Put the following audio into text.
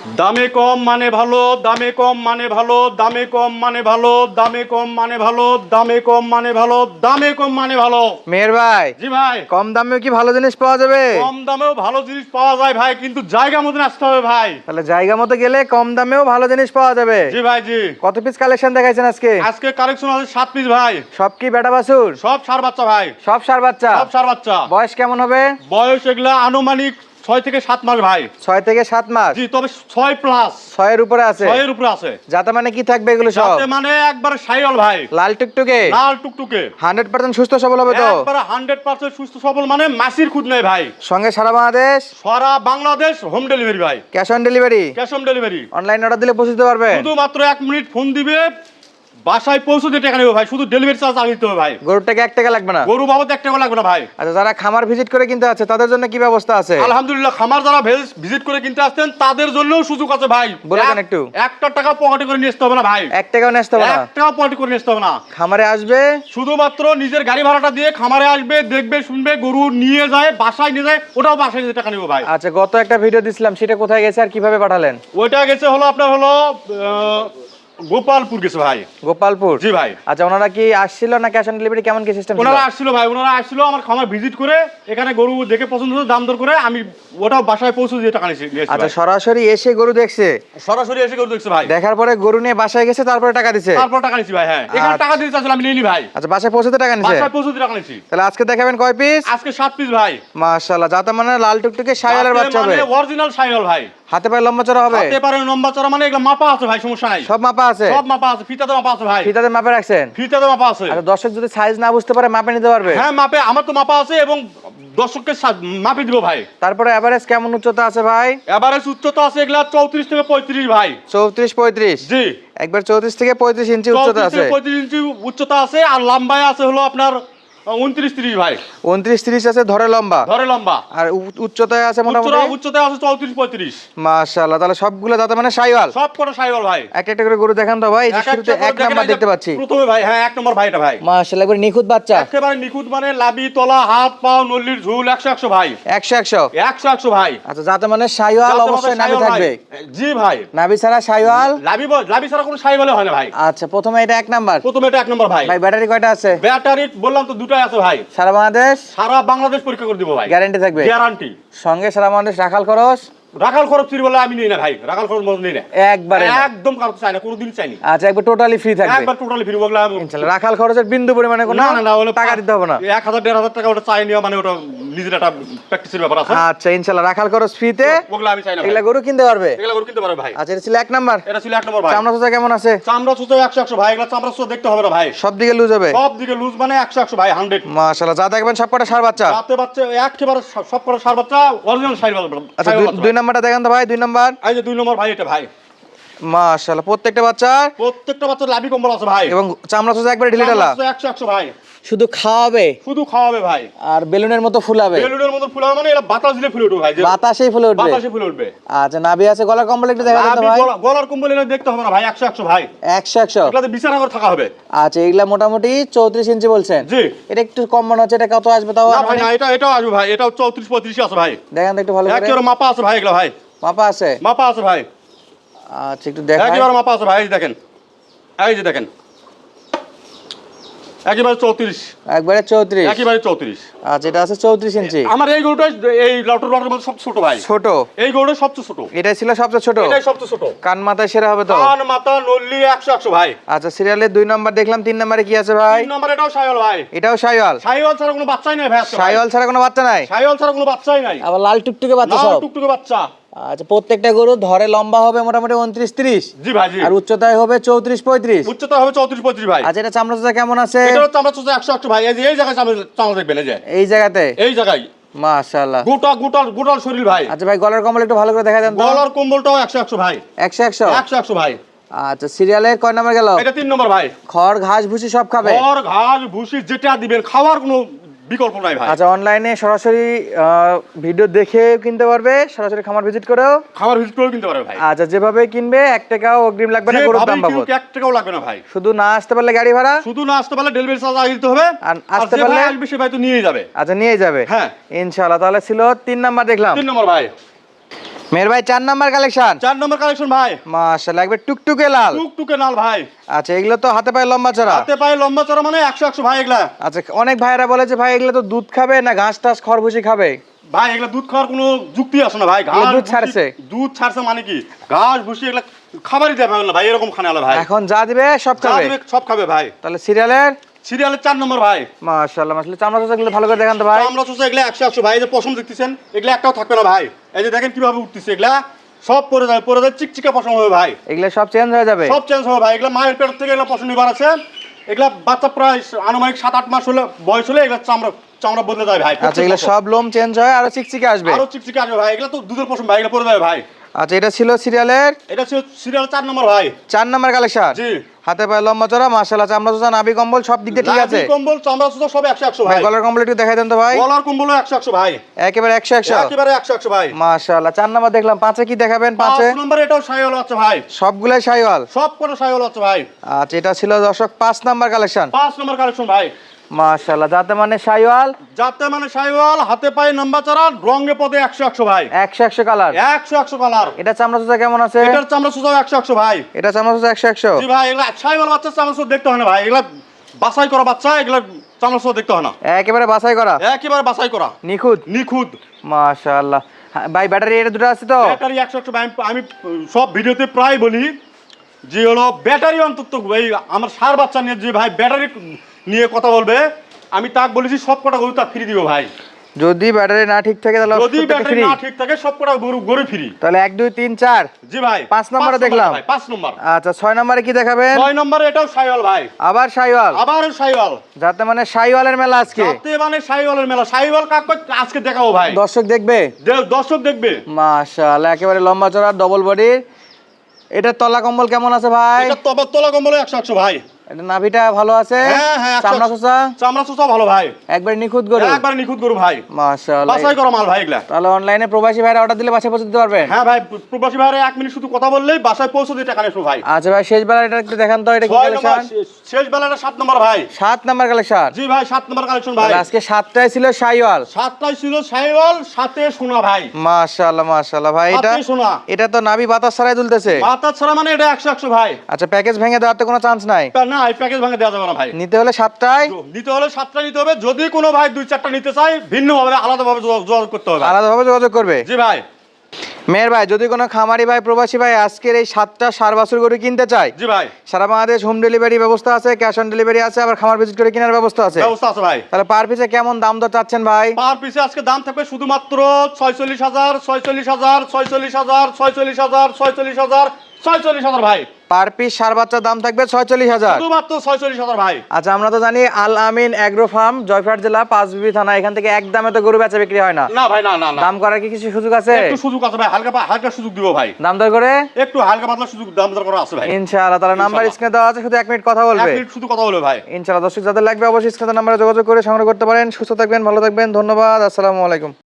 দামে কম মানে ভালো, দামে কম মানে ভালো, দামে কম মানে ভালো, দামে কম মানে ভালো, দামে কম মানে ভালো, দামে কম মানে ভালো। মেহের ভাই, জি ভাই, কম দামেও কি ভালো জিনিস পাওয়া যাবে? কম দামেও ভালো জিনিস পাওয়া যায় ভাই, কিন্তু জায়গা মতন আসতে হবে ভাই। তাহলে জায়গা মতো গেলে কম দামেও ভালো জিনিস পাওয়া যাবে। জি ভাই জি। কত পিস কালেকশন দেখাইছেন আজকে? আজকে কালেকশন আছে 7 পিস ভাই। সব কি বেটা বাছুর? সব ষাঁড় বাচ্চা ভাই। সব ষাঁড় বাচ্চা? সব ষাঁড় বাচ্চা। বয়স কেমন হবে? বয়স এগুলা আনুমানিক 6 থেকে 7 মাস ভাই। 6 থেকে 7 মাস? জি, তবে 6 প্লাস। 6 এর উপরে আছে? 6 এর উপরে আছে। যাতে মানে কি থাকবে এগুলো সব? যাতে মানে একবার শাইওয়াল ভাই। লাল টুকটুকে? লাল টুকটুকে। 100% সুস্থ সবল হবে তো? একবার 100% সুস্থ সবল মানে মাসির খুদ নেই ভাই। সঙ্গে সারা বাংলাদেশ? সারা বাংলাদেশ হোম ডেলিভারি ভাই। Cash on delivery? Cash on delivery. Online order দিলে পৌঁছে দিতে পারবে? শুধুমাত্র 1 মিনিট ফোন দিবে, বাসায় পৌঁছে দিয়ে টাকা নেবে ভাই। শুধু ডেলিভারি চার্জ আগে দিতে হবে ভাই। গরুর টাকা 1 টাকা লাগবে না? গরু বাবদ 1 টাকা লাগবে না ভাই। আচ্ছা, যারা খামার ভিজিট করে কিনতে আছে তাদের জন্য কি ব্যবস্থা আছে? আলহামদুলিল্লাহ, খামার যারা ভিজিট করে কিনতে আসতেন তাদের জন্যও সুযোগ আছে ভাই। বলে দেন একটু। 1 টাকা পকেটে করে নিয়ে আসতে হবে না ভাই। 1 টাকাও নিয়ে আসতে হবে না? 1 টাকা পকেটে করে নিয়ে আসতে হবে না। খামারে আসবে, শুধুমাত্র নিজের গাড়ি ভাড়াটা দিয়ে খামারে আসবে, দেখবে, শুনবে, গরু নিয়ে যায়, বাসায় নিয়ে যায়, ওটাও বাসায় নিয়ে টাকা নেবো ভাই। আচ্ছা, গত একটা ভিডিও দিছিলাম, সেটা কোথায় গেছে আর কিভাবে পাঠালেন? ওইটা গেছে হলো আপনার হলো গোপালপুর গেছে ভাই। গোপালপুর? জি ভাই। আচ্ছা, ওনারা কি আসছিল না ক্যাশ অন ডেলিভারি, কেমন কি সিস্টেম ছিল? ওনারা আসছিল ভাই, ওনারা আসছিল আমার খামার ভিজিট করে, এখানে গরু দেখে পছন্দ হলো, দাম দর করে আমি ওটাও বাসায় পৌঁছে দিয়ে টাকা নিয়েছি। আচ্ছা, সরাসরি এসে গরু দেখছে? সরাসরি এসে গরু দেখছে ভাই। দেখার পরে গরু নিয়ে বাসায় গেছে, তারপরে টাকা দিছে? তারপর টাকা নিয়েছি ভাই। হ্যাঁ, এখানে টাকা দিতে চাচ্ছিলাম, আমি নিইনি ভাই। আচ্ছা, বাসায় পৌঁছতে টাকা নিছে? বাসায় পৌঁছে দিয়ে টাকা নিয়েছি। তাহলে আজকে দেখাবেন কয় পিস? আজকে 7 পিস ভাই। মাশাআল্লাহ, যাতে মানে লাল টুকটুকে শাইওয়ালের বাচ্চা হবে? অরিজিনাল শাইওয়াল ভাই। হাতে পায়ে লম্বা চড়া হবে? হাতে পারে লম্বা চড়া মানে এগুলা মাপা আছে ভাই, সমস্যা নাই। সব মাপা আছে? সব মাপা আছে, ফিতাতে মাপা আছে ভাই। ফিতাতে মাপে রাখছেন? ফিতাতে মাপা আছে। আচ্ছা, দর্শক যদি সাইজ না বুঝতে পারে মাপে নিতে পারবে? হ্যাঁ, মাপে, আমার তো মাপা আছে এবং দর্শককে মাপে দিব ভাই। তারপরে এভারেজ কেমন উচ্চতা আছে ভাই? এভারেজ উচ্চতা আছে এগুলা 34 থেকে 35 ভাই। 34-35? জি, একবার 34 থেকে 35 ইঞ্চি 34 উচ্চতা আছে? থেকে 35 ইঞ্চি উচ্চতা আছে, আর লম্বায় আছে হলো আপনার 29-30 ভাই। 29-30 আছে ধরে লম্বা? ধরে লম্বা। আর উচ্চতায় আছে মোটামুটি? উচ্চতায় আছে 34-35। মাশাআল্লাহ, তাহলে সবগুলো দাঁতে মানে শাইওয়াল? সব কটা শাইওয়াল ভাই। একটা একটা করে গরু দেখান তো ভাই, এই যে শুরুতে এক নাম্বার দেখতে পাচ্ছি। প্রথমে ভাই, হ্যাঁ, 1 নম্বর ভাই এটা ভাই। মাশাআল্লাহ, একবার নিখুঁত বাচ্চা। একেবারে নিখুঁত মানে লাবি তলা, হাত পা, নল্লির ঝুল 100-100 ভাই। 100-100? 100-100 ভাই। আচ্ছা, যাতে মানে শাইওয়াল অবশ্যই নাভি থাকবে? জি ভাই। নাভি ছাড়া শাইওয়াল? লাবি ছাড়া কোনো শাইওয়ালে হয় না ভাই। আচ্ছা, প্রথমে এটা 1 নাম্বার? প্রথমে এটা 1 নম্বর ভাই। ভাই, ব্যাটারি কয়টা আছে? ব্যাটারি বললাম তো দুটাই আছে ভাই। সারা বাংলাদেশ? সারা বাংলাদেশ পরীক্ষা করে দিব ভাই। গ্যারান্টি থাকবে? গ্যারান্টি। সঙ্গে সারা বাংলাদেশ রাখাল খরচ? রাখাল খরচ ফ্রি বলে আমি নিই না ভাই, রাখাল খরচ মনে নিই না একবারে না? একদম কারো চাই না, কোনোদিন চাইনি। আচ্ছা, একবার টোটালি ফ্রি থাকবে? একবার টোটালি ফ্রি বললাম ইনশাআল্লাহ। রাখাল খরচের বিন্দু পরিমাণে কোনো টাকা দিতে হবে না? 1000-1500 টাকা ওটা চাই নিও, মানে ওটা নিজের একটা প্র্যাকটিসের ব্যাপার আছে। আচ্ছা, ইনশাআল্লাহ রাখাল খরচ ফ্রিতে ওগুলো আমি চাই না, এগুলা গরু কিনতে পারবে? এগুলো গরু কিনতে পারবে ভাই। আচ্ছা, এটা ছিল 1 নাম্বার? এটা ছিল 1 নম্বর ভাই। চামড়া চোচা কেমন আছে? চামড়া সুতো 100-100 ভাই। এগুলো চামড়া সুতো দেখতে হবে না ভাই, সব দিকে লুজ হবে? সব দিকে লুজ মানে 100-100 ভাই, 100। মাশাআল্লাহ, যা দেখবেন সব কটা ষাঁড় বাচ্চা? রাতে বাচ্চা একেবারে সব করে সার বাচ্চা, অরিজিনাল শাইওয়াল। আচ্ছা, 2 নাম্বারটা দেখেন তো ভাই, 2 নাম্বার। এই যে 2 নম্বর ভাই, এটা ভাই। মাশাআল্লাহ, প্রত্যেকটা বাচ্চার প্রত্যেকটা বাচ্চার লাভি কম্বল আছে ভাই, এবং চামড়া চোচা একবারে ঢিলেঢালা? 100-100 ভাই। শুধু খাওয়াবে? শুধু খাওয়াবে ভাই। আর বেলুনের মতো ফুলাবে? বেলুনের মতো ফুলাবে মানে এটা বাতাস দিলে ফুলে উঠবে ভাই। বাতাসেই ফুলে উঠবে? বাতাসে ফুলে উঠবে। আচ্ছা, নাভি আছে, গলার কম্বল একটু দেখা দেন তো ভাই। গলার কম্বল এটা দেখতে হবে না ভাই, 100-100 ভাই। 100-100? এগুলাতে বিছানা করে থাকা হবে। আচ্ছা, এগুলা মোটামুটি 34 ইঞ্চি বলছেন? জি। এটা একটু কম মনে হচ্ছে, এটা কত আসবে তাও? না ভাই, না, এটাও আসবে ভাই, এটাও 34-35 আছে ভাই। দেখেন তো একটু ভালো করে। একেবারে মাপা আছে ভাই, এগুলা ভাই মাপা আছে? মাপা আছে ভাই। আচ্ছা, একটু দেখাই। একেবারে মাপা আছে ভাই, এই যে দেখেন, এই যে দেখেন, একেবারে 34। একবারে 34? একেবারে 34। আচ্ছা, এটা আছে 34 ইঞ্চি। আমার এই গরুটা এই লাউটার মধ্যে সবচেয়ে ছোট ভাই। ছোট? এই গরুটা সবচেয়ে ছোট। এটাই ছিল সবচেয়ে ছোট? এটাই সবচেয়ে ছোট। কান মাথায় সেরা হবে তো? কান মাথা নল্লি 100-100 ভাই। আচ্ছা, সিরিয়ালের 2 নাম্বার দেখলাম, 3 নাম্বারে কি আছে ভাই? 3 নম্বর এটাও শাইওয়াল ভাই। এটাও শাইওয়াল? শাইওয়াল ছাড়া কোনো বাচ্চাই নাই ভাই আজকে ভাই। শাইওয়াল ছাড়া কোনো বাচ্চা নাই? শাইওয়াল ছাড়া কোনো বাচ্চাই নাই। আবার লাল টুকটুকে বাচ্চা লাল সব? টুকটুকে বাচ্চা। আচ্ছা, প্রত্যেকটা গরু ধরে লম্বা হবে মোটামুটি 29-30? জি ভাই, জি। আর উচ্চতায় হবে 34-35? উচ্চতা হবে 34-35 ভাই। আচ্ছা, এটা চামড়া চোচা কেমন আছে? এটা হচ্ছে আমরা 100-100 ভাই। এই যে এই জায়গায় চামড়া দেখবেন, এই যে এই জায়গাতে? এই জায়গায় মাশাআল্লাহ। গোটাল শরীর ভাই। আচ্ছা ভাই, গলার কম্বল একটু ভালো করে দেখা দেন তো। গলার কম্বলটাও 100-100 ভাই। 100-100? 100-100 ভাই। আচ্ছা, সিরিয়ালের কয় নাম্বার গেল? এটা 3 নম্বর ভাই। খড় ঘাস ভুসি সব খাবে? খড় ঘাস ভুসি যেটা দিবেন, খাওয়ার কোনো বিকল্প নাই ভাই। আচ্ছা, অনলাইনে সরাসরি ভিডিও দেখে কিনতে পারবে, সরাসরি খামার ভিজিট করেও খাবার ভিজিট করে কিনতে পারবে ভাই। আচ্ছা, যেভাবে কিনবে 1 টাকাও অগ্রিম লাগবে না গরুর দাম বাবদ? 1 টাকাও লাগবে না ভাই। শুধু না আসতে পারলে গাড়ি ভাড়া? শুধু না আসতে পারলে ডেলিভারি চার্জ আগে দিতে হবে, আর আসতে পারলে আসবে সে ভাই তো নিয়ে যাবে। আচ্ছা, নিয়ে যাবে? হ্যাঁ, ইনশাআল্লাহ। তাহলে ছিল 3 নাম্বার দেখলাম। 3 নম্বর ভাই। মেহের ভাই 4 নাম্বার কালেকশন। 4 নম্বর কালেকশন ভাই, মাশাআল্লাহ একবার টুকটুকে লাল। টুকটুকে লাল ভাই। আচ্ছা এগুলো তো হাতে পায়ে লম্বা চড়া। হাতে পায়ে লম্বা চড়া মানে 100 ভাই এগুলা। আচ্ছা অনেক ভাইরা বলে যে ভাই এগুলো তো দুধ খাবে না ঘাস টাস খরভুসি খাবে। ভাই এগুলা দুধ খাওয়ার কোনো যুক্তি আসে না ভাই। এগুলো দুধ ছাড়ছে। দুধ ছাড়ছে মানে কি, ঘাস ভুসি এগুলা খাবারই দেবে না ভাই, এরকম খানে আলা ভাই। এখন যা দিবে সব যা খাবে। দিবে সব খাবে ভাই। তাহলে সিরিয়ালের 4 নম্বর ভাই। মাশাআল্লাহ মাশাআল্লাহ চামড়া চাচা ভালো করে দেখান তো ভাই। আমরা চোষা এগুলা 100 ভাই। এই যে পশম দেখতেছেন এগুলা একটাও থাকবে না ভাই। এই যে দেখেন কিভাবে উঠতেছে, এগুলা সব পরে যায় চিকচিকা পশম হবে ভাই। এগুলো সব চেঞ্জ হয়ে যাবে। সব চেঞ্জ হবে ভাই। এগুলা মায়ের পেট থেকে এগুলা পশম নিবার আছে। এগুলা বাচ্চা প্রায় আনুমানিক 7-8 মাস হলে বয়স হলে এগুলা চামড়া বদলে যায় ভাই। আচ্ছা এগুলো সব লোম চেঞ্জ হয় আর চিকচিকে আসবে। আরো চিকচিকা আসবে ভাই। এগুলা তো দুধের পশম ভাই, এগুলা পরে যায় ভাই। আচ্ছা এটা ছিল সিরিয়ালের এটা ছিল সিরিয়াল 4 নম্বর ভাই। 4 নাম্বার কালেকশন। জি। হাতে পায়ে লম্বা চড়া মাশাআল্লাহ চামড়া চাচা নাভি কম্বল সব দিক দিয়ে ঠিক আছে। লাভি কম্বল চামড়া সুতা সব 100 ভাই ভাই। গলার কম্বল একটু দেখাই দেন তো ভাই। গলার কম্বলও 100 ভাই। একেবারে 100 একেবারে 100 ভাই। মাশাআল্লাহ 4 নাম্বার দেখলাম, 5 কি দেখাবেন? 5 5 নম্বর এটাও শাইওয়াল আছে ভাই। সবগুলাই শাইওয়াল। সব করে শাইওয়াল আছে ভাই। আচ্ছা এটা ছিল দর্শক 5 নাম্বার কালেকশন। 5 নম্বর কালেকশন ভাই। মাশাআল্লাহ যাতে মানে শাইওয়াল, যাতে মানে শাইওয়াল, হাতে পায়ে লম্বা চড়া, রঙে পদে 100 ভাই। 100 কালার। 100 কালার। এটা চামড়া চাচা কেমন আছে? এটার চামড়া সুতাও 100 ভাই। এটা চামড়া চাচা 100। জি ভাই, এগুলা শাইওয়াল বাচ্চা চামড়া সুতা দেখতে হয় না ভাই। এগুলা বাছাই করা বাচ্চা, এগুলা চামড়া সুতা দেখতে হয় না। একেবারে বাছাই করা, একেবারে বাছাই করা, নিখুঁত। নিখুঁত। মাশাআল্লাহ ভাই ব্যাটারি এটা দুটো আছে তো? ব্যাটারি 100 ভাই। আমি সব ভিডিওতে প্রায় বলি যে হলো ব্যাটারি অন্তত ভাই আমার সার বাচ্চা নিয়ে যে ভাই ব্যাটারি নিয়ে কথা বলবে, আমি তাক বলেছি সব কটা গরু তাক ফ্রি দিব ভাই। যদি ব্যাটারি না ঠিক থাকে তাহলে যদি ব্যাটারি না ঠিক থাকে সব কটা গরু ফ্রি। তাহলে 1 2 3 4। জি ভাই। 5 নম্বরে দেখলাম। 5 নম্বর। আচ্ছা 6 নম্বরে কি দেখাবেন? 6 নম্বরে এটাও শাইওয়াল ভাই। আবার শাইওয়াল। আবার শাইওয়াল। যাতে মানে শাইওয়ালের মেলা আজকে। যাতে মানে শাইওয়ালের মেলা। শাইওয়াল কাক আজকে দেখাবো ভাই। দর্শক দেখবে? দর্শক দেখবে। মাশাআল্লাহ একেবারে লম্বা চড়া ডবল বডির। এটা তলা কম্বল কেমন আছে ভাই? এটা তলা কম্বল 100 ভাই। এটা নাভিটা ভালো আছে? হ্যাঁ হ্যাঁ। চামড়া চাচা? চামড়া সুতা ভালো ভাই। একবার নিখুঁত গরু। একবার নিখুঁত গরু ভাই। মাশাআল্লাহ বাছাই করা মাল ভাই এগুলা। তাহলে অনলাইনে প্রবাসী ভাইরা অর্ডার দিলে বাসায় পৌঁছে দিতে পারবেন? হ্যাঁ ভাই, প্রবাসী ভাইরা 1 মিনিট শুধু কথা বললেই বাসায় পৌঁছে দিয়ে টাকা নেবো ভাই। আচ্ছা ভাই শেষ বেলা এটা একটু দেখান তো, এটা কি 6 কালেকশন? নম্বর শেষ বেলাটা 7 নম্বর ভাই। 7 নাম্বার কালেকশন। জি ভাই, 7 নম্বর কালেকশন ভাই। আজকে 7টাই ছিল শাইওয়াল। 7টাই ছিল শাইওয়াল, সাথে সোনা ভাই। মাশাআল্লাহ মাশাআল্লাহ ভাই এটা সাথে সোনা। এটা তো নাভি বাতাস ছাড়াই দুলতেছে। বাতাস ছাড়া মানে এটা 100 ভাই। আচ্ছা প্যাকেজ ভেঙে দেওয়ার তো কোনো চান্স নাই? না, এই প্যাকেজ ভাঙে দেওয়া যাবে না ভাই। নিতে হলে 7টাই। নিতে হলে 7টা নিতে হবে। যদি কোনো ভাই 2-4টা নিতে চায় ভিন্নভাবে আলাদাভাবে যোগাযোগ করতে হবে। আলাদাভাবে যোগাযোগ করবে। জি ভাই। মেহের ভাই যদি কোনো খামারি ভাই প্রবাসী ভাই আজকের এই 7টা সার বাছুর গরু কিনতে চায়, জি ভাই, সারা বাংলাদেশ হোম ডেলিভারি ব্যবস্থা আছে, ক্যাশ অন ডেলিভারি আছে, আবার খামার ভিজিট করে কেনার ব্যবস্থা আছে। ব্যবস্থা আছে ভাই। তাহলে পার পিসে কেমন দাম দর চাচ্ছেন ভাই? পার পিসে আজকে দাম থাকবে শুধুমাত্র 46,000, 46,000, 46,000, 46,000, 46,000, 46,000 ভাই। পার পিস সার বাচ্চার দাম থাকবে 46,000। শুধুমাত্র 46,000 ভাই। আচ্ছা আমরা তো জানি আল আমিন এগ্রো ফার্ম, জয়পুরহাট জেলা, পাঁচবিবি থানা, এখান থেকে এক দামে তো গরু বেচা বিক্রি হয় না। না ভাই, না না না। দাম করার কি কিছু সুযোগ আছে? একটু সুযোগ আছে ভাই, হালকা সুযোগ দিব ভাই। দাম দর করে একটু হালকা পাতলা সুযোগ দাম দর করা আছে ভাই। ইনশাআল্লাহ। তাহলে নাম্বার স্ক্রিনে দেওয়া আছে, শুধু 1 মিনিট কথা 1 বলবে। মিনিট শুধু কথা বলবে ভাই। ইনশাআল্লাহ দর্শক যাদের লাগবে অবশ্যই স্ক্রিনে নাম্বারে যোগাযোগ করে সংগ্রহ করতে পারেন। সুস্থ থাকবেন, ভালো থাকবেন, ধন্যবাদ, আসসালামু আলাইকুম।